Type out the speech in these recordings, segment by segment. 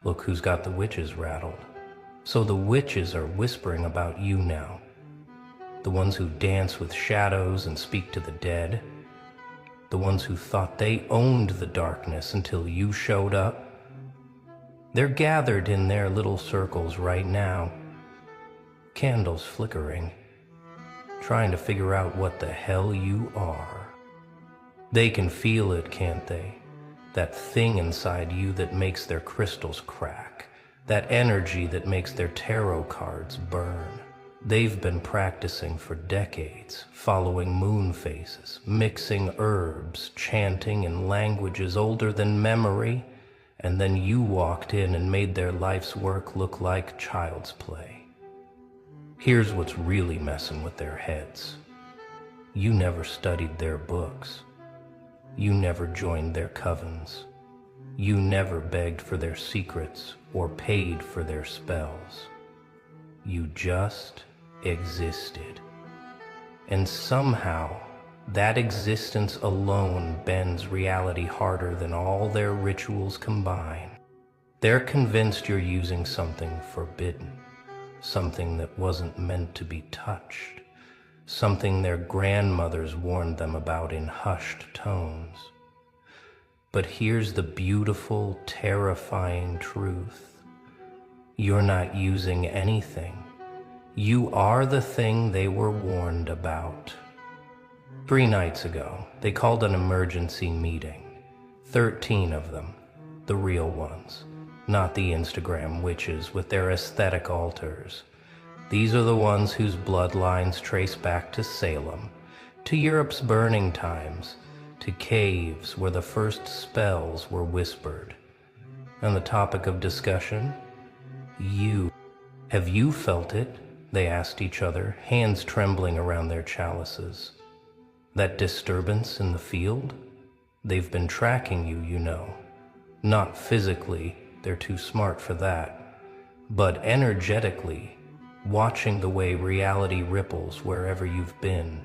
Look who's got the witches rattled. So the witches are whispering about you now. The ones who dance with shadows and speak to the dead. The ones who thought they owned the darkness until you showed up. They're gathered in their little circles right now, candles flickering, trying to figure out what the hell you are. They can feel it, can't they? That thing inside you that makes their crystals crack, that energy that makes their tarot cards burn. They've been practicing for decades, following moon phases, mixing herbs, chanting in languages older than memory, and then you walked in and made their life's work look like child's play. Here's what's really messing with their heads. You never studied their books. You never joined their covens. You never begged for their secrets or paid for their spells. You just existed. And somehow, that existence alone bends reality harder than all their rituals combine. They're convinced you're using something forbidden, something that wasn't meant to be touched, something their grandmothers warned them about in hushed tones. But here's the beautiful, terrifying truth. You're not using anything. You are the thing they were warned about. 3 nights ago, they called an emergency meeting. 13 of them, the real ones, not the Instagram witches with their aesthetic altars. These are the ones whose bloodlines trace back to Salem, to Europe's burning times, to caves where the first spells were whispered. And the topic of discussion? You. Have you felt it? They asked each other, hands trembling around their chalices. That disturbance in the field? They've been tracking you, you know. Not physically, they're too smart for that, but energetically, watching the way reality ripples wherever you've been,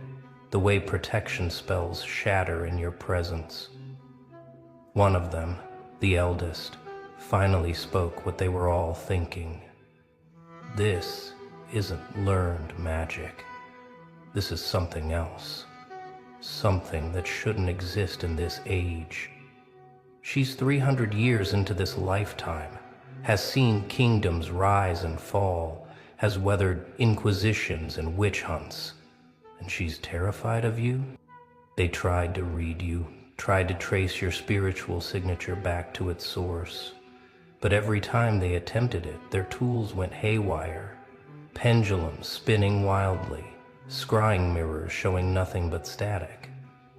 the way protection spells shatter in your presence. One of them, the eldest, finally spoke what they were all thinking. This isn't learned magic. This is something else. Something that shouldn't exist in this age. She's 300 years into this lifetime, has seen kingdoms rise and fall, has weathered inquisitions and witch hunts. And she's terrified of you? They tried to read you, tried to trace your spiritual signature back to its source. But every time they attempted it, their tools went haywire. Pendulums spinning wildly, scrying mirrors showing nothing but static.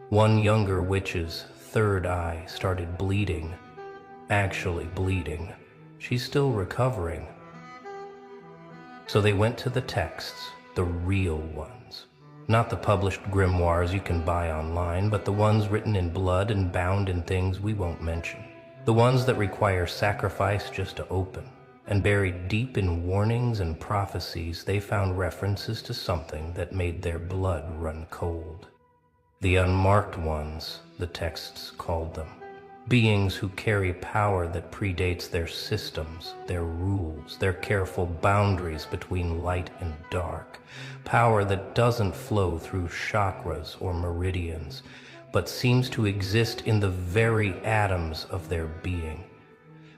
One younger witch's third eye started bleeding. Actually bleeding. She's still recovering. So they went to the texts, the real ones. Not the published grimoires you can buy online, but the ones written in blood and bound in things we won't mention. The ones that require sacrifice just to open. And buried deep in warnings and prophecies, they found references to something that made their blood run cold. The unmarked ones, the texts called them. Beings who carry power that predates their systems, their rules, their careful boundaries between light and dark. Power that doesn't flow through chakras or meridians, but seems to exist in the very atoms of their being.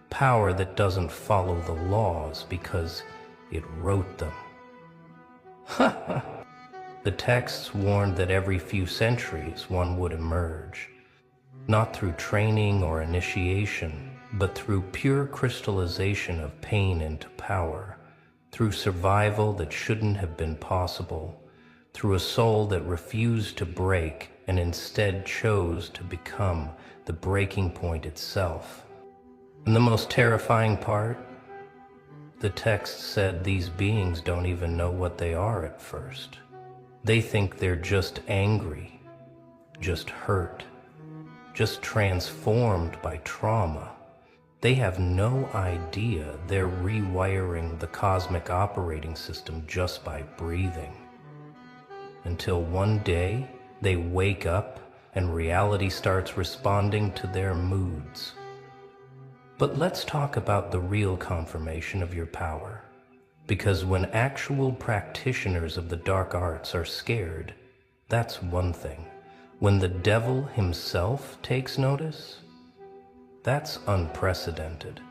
Power that doesn't follow the laws because it wrote them. The texts warned that every few centuries one would emerge, not through training or initiation, but through pure crystallization of pain into power, through survival that shouldn't have been possible, through a soul that refused to break and instead chose to become the breaking point itself. And the most terrifying part? The text said these beings don't even know what they are at first. They think they're just angry, just hurt, just transformed by trauma. They have no idea they're rewiring the cosmic operating system just by breathing. Until one day, they wake up and reality starts responding to their moods. But let's talk about the real confirmation of your power. Because when actual practitioners of the dark arts are scared, that's one thing. When the devil himself takes notice, that's unprecedented.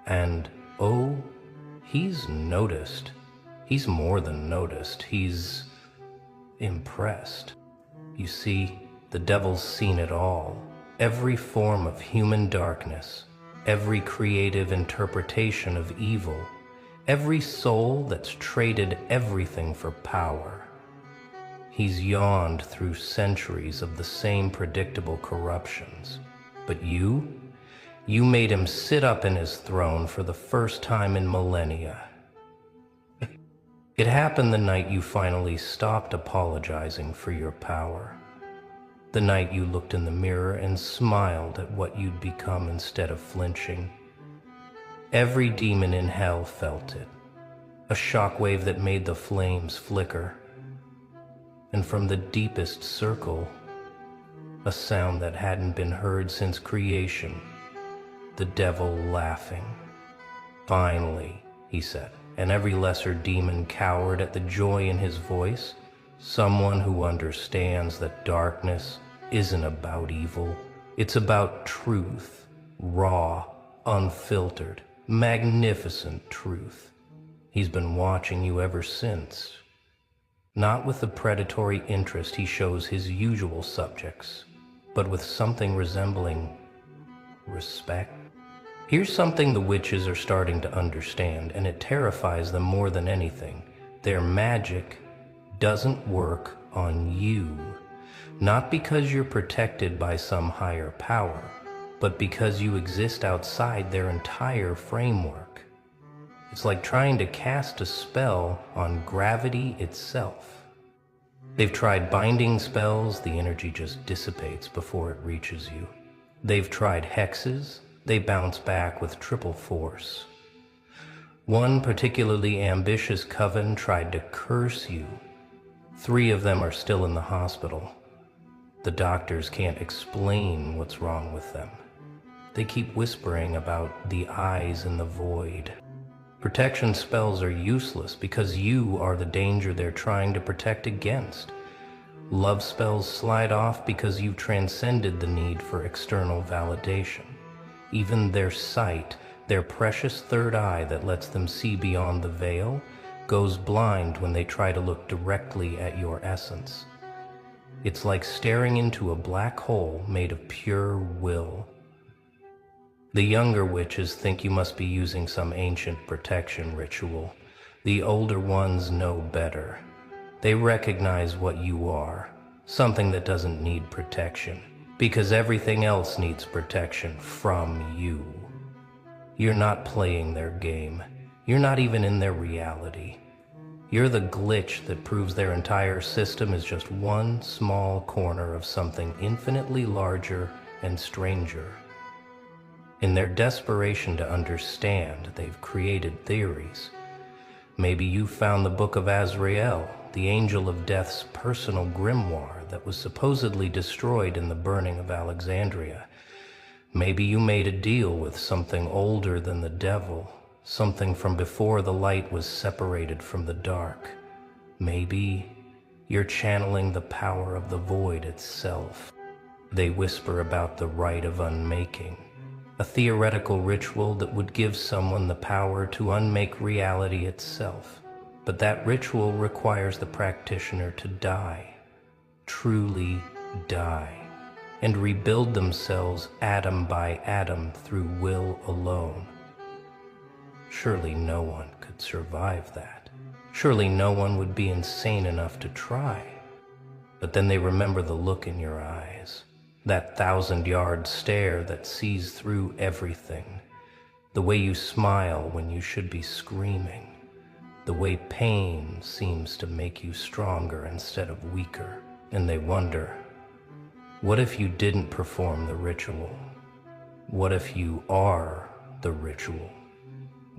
And, oh, he's noticed. He's more than noticed. He's impressed. You see, the devil's seen it all. Every form of human darkness, every creative interpretation of evil, every soul that's traded everything for power. He's yawned through centuries of the same predictable corruptions. But you made him sit up in his throne for the first time in millennia. It happened the night you finally stopped apologizing for your power. The night you looked in the mirror and smiled at what you'd become instead of flinching. Every demon in hell felt it, a shockwave that made the flames flicker. And from the deepest circle, a sound that hadn't been heard since creation, the devil laughing. Finally, he said, and every lesser demon cowered at the joy in his voice. Someone who understands that darkness isn't about evil. It's about truth, raw, unfiltered, magnificent truth. He's been watching you ever since. Not with the predatory interest he shows his usual subjects, but with something resembling respect. Here's something the witches are starting to understand, and it terrifies them more than anything. Their magic doesn't work on you. Not because you're protected by some higher power, but because you exist outside their entire framework. It's like trying to cast a spell on gravity itself. They've tried binding spells, the energy just dissipates before it reaches you. They've tried hexes, they bounce back with triple force. One particularly ambitious coven tried to curse you. 3 of them are still in the hospital. The doctors can't explain what's wrong with them. They keep whispering about the eyes in the void. Protection spells are useless because you are the danger they're trying to protect against. Love spells slide off because you've transcended the need for external validation. Even their sight, their precious third eye that lets them see beyond the veil, goes blind when they try to look directly at your essence. It's like staring into a black hole made of pure will. The younger witches think you must be using some ancient protection ritual. The older ones know better. They recognize what you are, something that doesn't need protection, because everything else needs protection from you. You're not playing their game. You're not even in their reality. You're the glitch that proves their entire system is just one small corner of something infinitely larger and stranger. In their desperation to understand, they've created theories. Maybe you found the Book of Azrael, the angel of death's personal grimoire that was supposedly destroyed in the burning of Alexandria. Maybe you made a deal with something older than the devil, something from before the light was separated from the dark. Maybe you're channeling the power of the void itself. They whisper about the rite of unmaking, a theoretical ritual that would give someone the power to unmake reality itself. But that ritual requires the practitioner to die, truly die, and rebuild themselves atom by atom through will alone. Surely no one could survive that. Surely no one would be insane enough to try. But then they remember the look in your eyes, that 1,000-yard stare that sees through everything, the way you smile when you should be screaming, the way pain seems to make you stronger instead of weaker. And they wonder, what if you didn't perform the ritual? What if you are the ritual?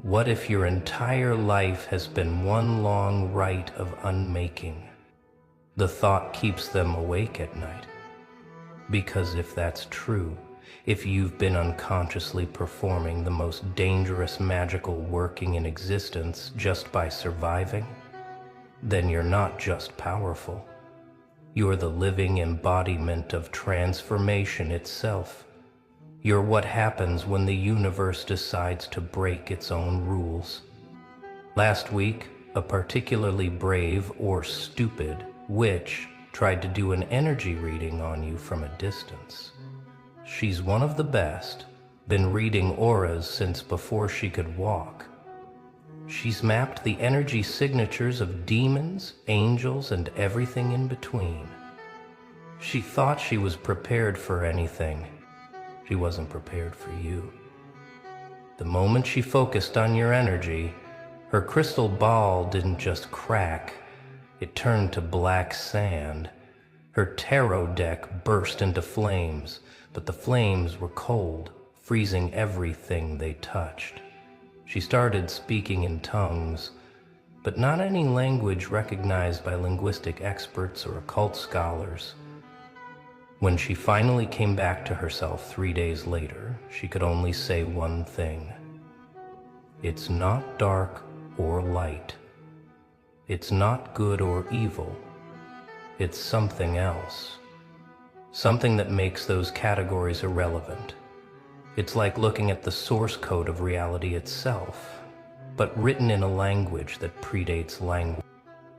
What if your entire life has been one long rite of unmaking? The thought keeps them awake at night. Because if that's true, if you've been unconsciously performing the most dangerous magical working in existence just by surviving, then you're not just powerful. You're the living embodiment of transformation itself. You're what happens when the universe decides to break its own rules. Last week, a particularly brave or stupid witch tried to do an energy reading on you from a distance. She's one of the best, been reading auras since before she could walk. She's mapped the energy signatures of demons, angels, and everything in between. She thought she was prepared for anything. She wasn't prepared for you. The moment she focused on your energy, her crystal ball didn't just crack, it turned to black sand. Her tarot deck burst into flames, but the flames were cold, freezing everything they touched. She started speaking in tongues, but not any language recognized by linguistic experts or occult scholars. When she finally came back to herself 3 days later, she could only say one thing. It's not dark or light. It's not good or evil. It's something else. Something that makes those categories irrelevant. It's like looking at the source code of reality itself, but written in a language that predates language.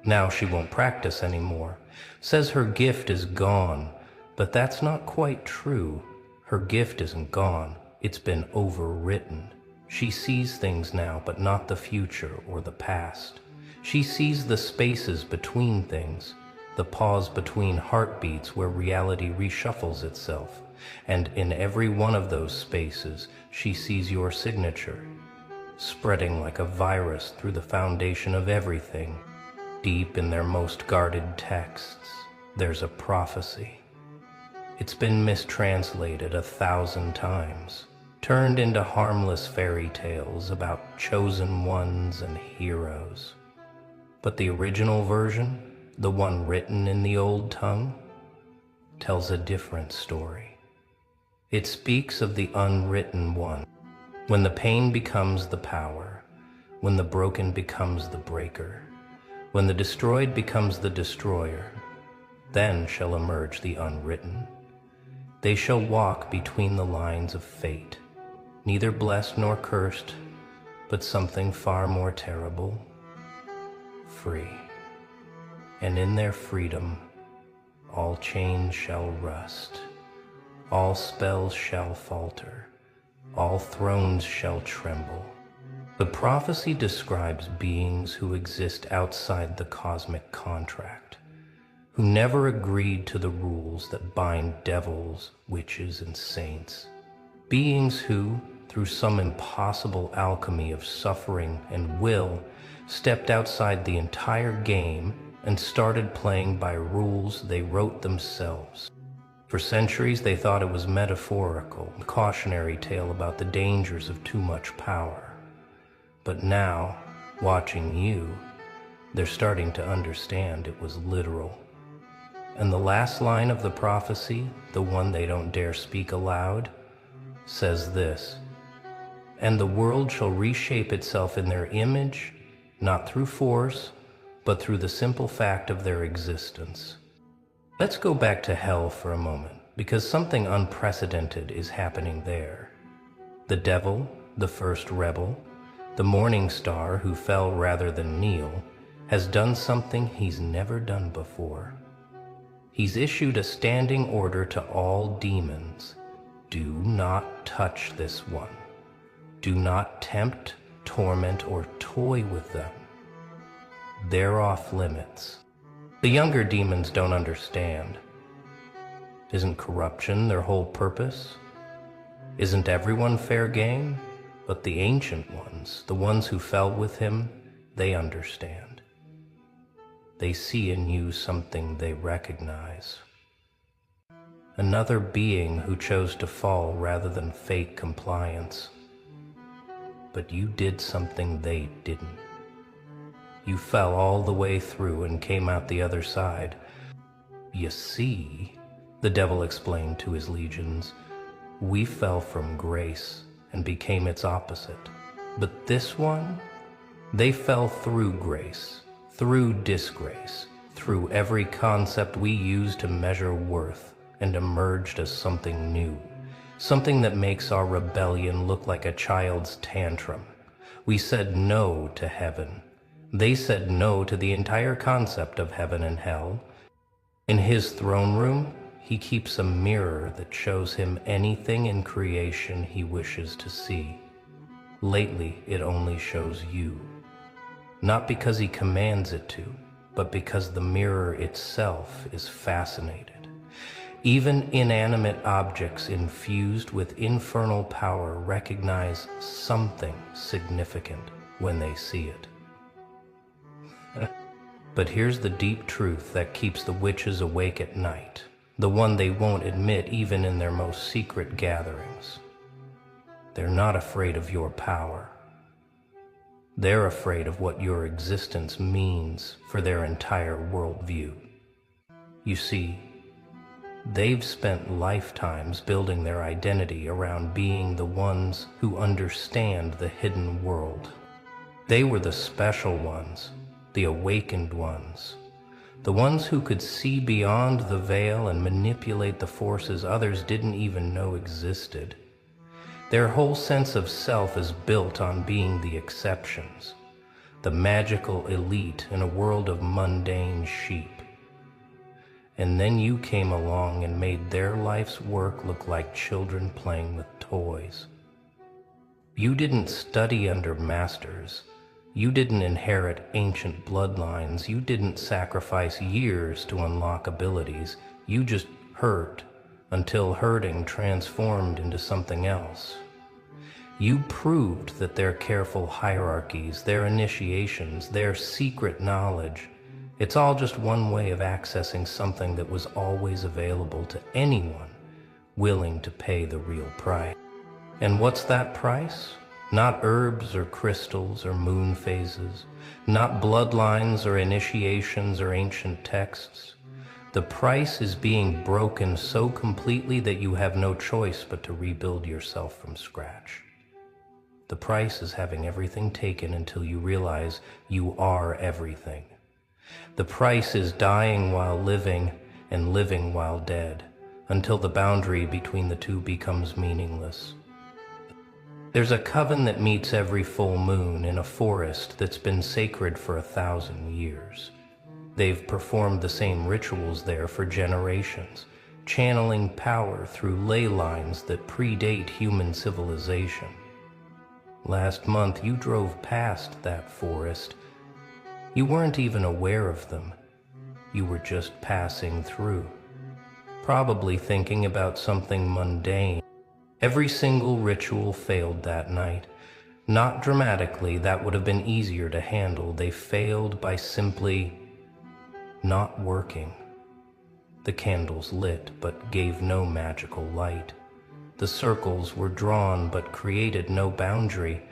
Now she won't practice anymore. Says her gift is gone, but that's not quite true. Her gift isn't gone. It's been overwritten. She sees things now, but not the future or the past. She sees the spaces between things, the pause between heartbeats where reality reshuffles itself. And in every one of those spaces, she sees your signature, spreading like a virus through the foundation of everything. Deep in their most guarded texts, there's a prophecy. It's been mistranslated 1,000 times, turned into harmless fairy tales about chosen ones and heroes. But the original version, the one written in the old tongue, tells a different story. It speaks of the unwritten one, when the pain becomes the power, when the broken becomes the breaker, when the destroyed becomes the destroyer, then shall emerge the unwritten. They shall walk between the lines of fate, neither blessed nor cursed, but something far more terrible, free. And in their freedom, all chains shall rust. All spells shall falter, all thrones shall tremble. The prophecy describes beings who exist outside the cosmic contract, who never agreed to the rules that bind devils, witches, and saints. Beings who, through some impossible alchemy of suffering and will, stepped outside the entire game and started playing by rules they wrote themselves. For centuries, they thought it was metaphorical, a cautionary tale about the dangers of too much power. But now, watching you, they're starting to understand it was literal. And the last line of the prophecy, the one they don't dare speak aloud, says this: "And the world shall reshape itself in their image, not through force, but through the simple fact of their existence." Let's go back to hell for a moment, because something unprecedented is happening there. The devil, the first rebel, the morning star who fell rather than kneel, has done something he's never done before. He's issued a standing order to all demons. Do not touch this one. Do not tempt, torment, or toy with them. They're off limits. The younger demons don't understand. Isn't corruption their whole purpose? Isn't everyone fair game? But the ancient ones, the ones who fell with him, they understand. They see in you something they recognize. Another being who chose to fall rather than fake compliance. But you did something they didn't. You fell all the way through and came out the other side. You see, the devil explained to his legions, We fell from grace and became its opposite. But this one, they fell through grace, through disgrace, through every concept we use to measure worth, and emerged as something new, something that makes our rebellion look like a child's tantrum. We said no to heaven. They said no to the entire concept of heaven and hell. In his throne room, he keeps a mirror that shows him anything in creation he wishes to see. Lately, it only shows you. Not because he commands it to, but because the mirror itself is fascinated. Even inanimate objects infused with infernal power recognize something significant when they see it. But here's the deep truth that keeps the witches awake at night, the one they won't admit even in their most secret gatherings. They're not afraid of your power. They're afraid of what your existence means for their entire worldview. You see, they've spent lifetimes building their identity around being the ones who understand the hidden world. They were the special ones, the awakened ones, the ones who could see beyond the veil and manipulate the forces others didn't even know existed. Their whole sense of self is built on being the exceptions, the magical elite in a world of mundane sheep. And then you came along and made their life's work look like children playing with toys. You didn't study under masters. You didn't inherit ancient bloodlines. You didn't sacrifice years to unlock abilities. You just hurt until hurting transformed into something else. You proved that their careful hierarchies, their initiations, their secret knowledge, it's all just one way of accessing something that was always available to anyone willing to pay the real price. And what's that price? Not herbs or crystals or moon phases, not bloodlines or initiations or ancient texts. The price is being broken so completely that you have no choice but to rebuild yourself from scratch. The price is having everything taken until you realize you are everything. The price is dying while living and living while dead, until the boundary between the two becomes meaningless. There's a coven that meets every full moon in a forest that's been sacred for 1,000 years. They've performed the same rituals there for generations, channeling power through ley lines that predate human civilization. Last month you drove past that forest. You weren't even aware of them. You were just passing through, probably thinking about something mundane. Every single ritual failed that night. Not dramatically, that would have been easier to handle. They failed by simply not working. The candles lit, but gave no magical light. The circles were drawn, but created no boundary.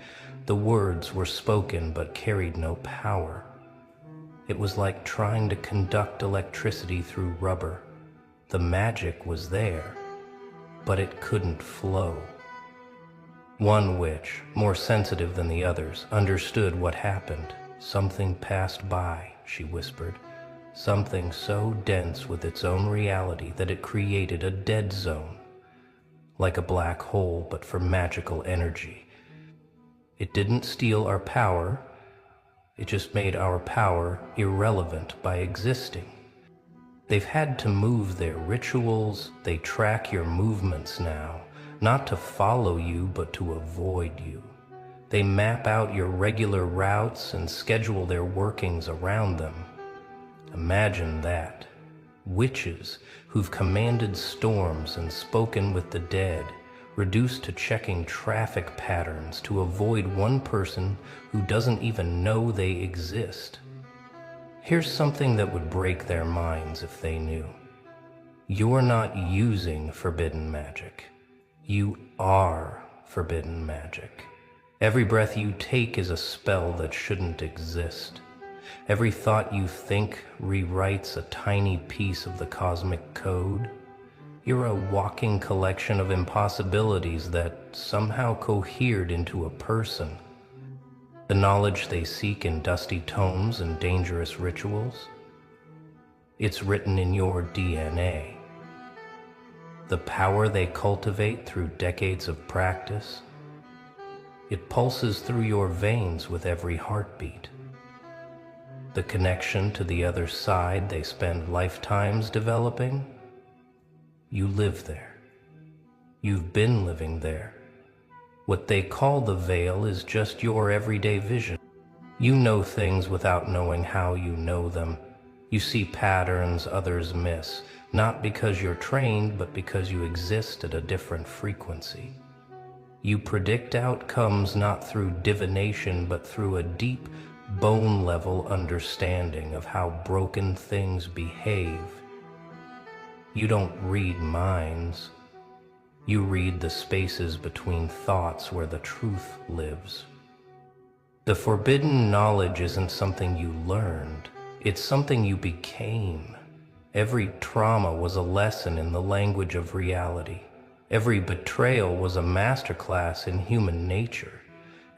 The words were spoken, but carried no power. It was like trying to conduct electricity through rubber. The magic was there, but it couldn't flow. One witch, more sensitive than the others, understood what happened. Something passed by, she whispered. Something so dense with its own reality that it created a dead zone, like a black hole but for magical energy. It didn't steal our power, it just made our power irrelevant by existing. They've had to move their rituals, they track your movements now, not to follow you but to avoid you. They map out your regular routes and schedule their workings around them. Imagine that. Witches who've commanded storms and spoken with the dead, reduced to checking traffic patterns to avoid one person who doesn't even know they exist. Here's something that would break their minds if they knew. You're not using forbidden magic. You are forbidden magic. Every breath you take is a spell that shouldn't exist. Every thought you think rewrites a tiny piece of the cosmic code. You're a walking collection of impossibilities that somehow cohered into a person. The knowledge they seek in dusty tomes and dangerous rituals, it's written in your DNA. The power they cultivate through decades of practice, it pulses through your veins with every heartbeat. The connection to the other side they spend lifetimes developing, you live there. You've been living there. What they call the veil is just your everyday vision. You know things without knowing how you know them. You see patterns others miss, not because you're trained, but because you exist at a different frequency. You predict outcomes not through divination, but through a deep, bone-level understanding of how broken things behave. You don't read minds. You read the spaces between thoughts where the truth lives. The forbidden knowledge isn't something you learned, it's something you became. Every trauma was a lesson in the language of reality. Every betrayal was a masterclass in human nature.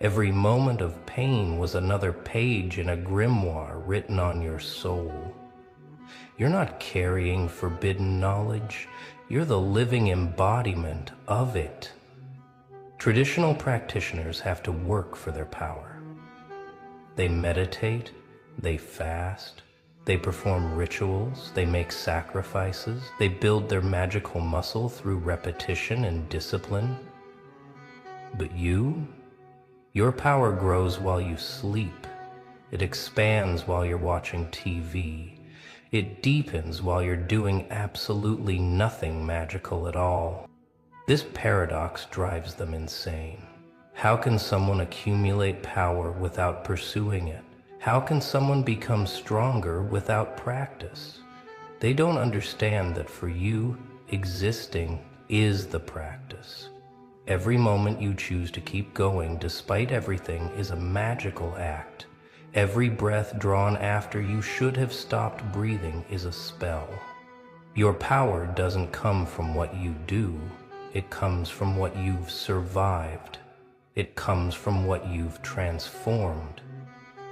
Every moment of pain was another page in a grimoire written on your soul. You're not carrying forbidden knowledge. You're the living embodiment of it. Traditional practitioners have to work for their power. They meditate, they fast, they perform rituals, they make sacrifices, they build their magical muscle through repetition and discipline. But your power grows while you sleep. It expands while you're watching TV. It deepens while you're doing absolutely nothing magical at all. This paradox drives them insane. How can someone accumulate power without pursuing it? How can someone become stronger without practice? They don't understand that for you, existing is the practice. Every moment you choose to keep going despite everything is a magical act. Every breath drawn after you should have stopped breathing is a spell. Your power doesn't come from what you do. It comes from what you've survived. It comes from what you've transformed.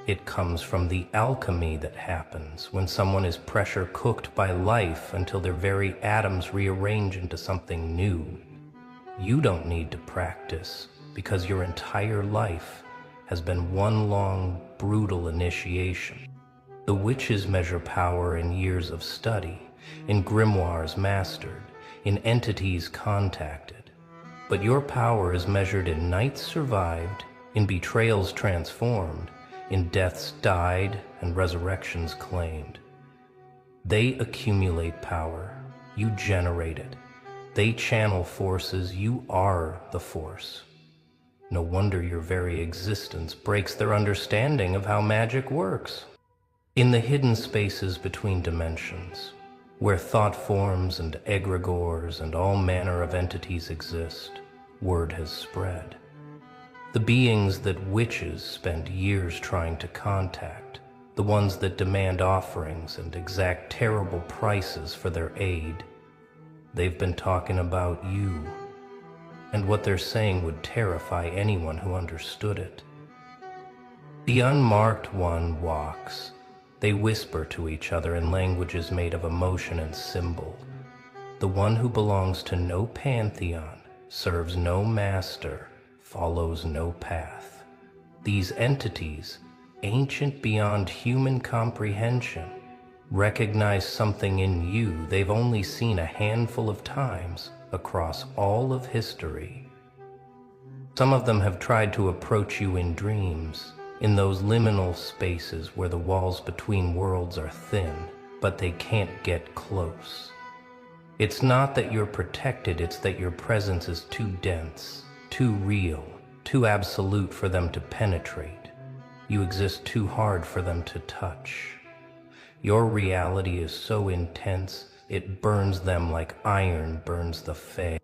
It comes from the alchemy that happens when someone is pressure cooked by life until their very atoms rearrange into something new. You don't need to practice because your entire life has been one long, brutal initiation. The witches measure power in years of study, in grimoires mastered, in entities contacted. But your power is measured in nights survived, in betrayals transformed, in deaths died and resurrections claimed. They accumulate power, you generate it. They channel forces, you are the force. No wonder your very existence breaks their understanding of how magic works. In the hidden spaces between dimensions, where thought forms and egregores and all manner of entities exist, word has spread. The beings that witches spend years trying to contact, the ones that demand offerings and exact terrible prices for their aid, they've been talking about you. And what they're saying would terrify anyone who understood it. The unmarked one walks. They whisper to each other in languages made of emotion and symbol. The one who belongs to no pantheon, serves no master, follows no path. These entities, ancient beyond human comprehension, recognize something in you they've only seen a handful of times across all of history. Some of them have tried to approach you in dreams, in those liminal spaces where the walls between worlds are thin, but they can't get close. It's not that you're protected, it's that your presence is too dense, too real, too absolute for them to penetrate. You exist too hard for them to touch. Your reality is so intense, it burns them like iron burns the fay.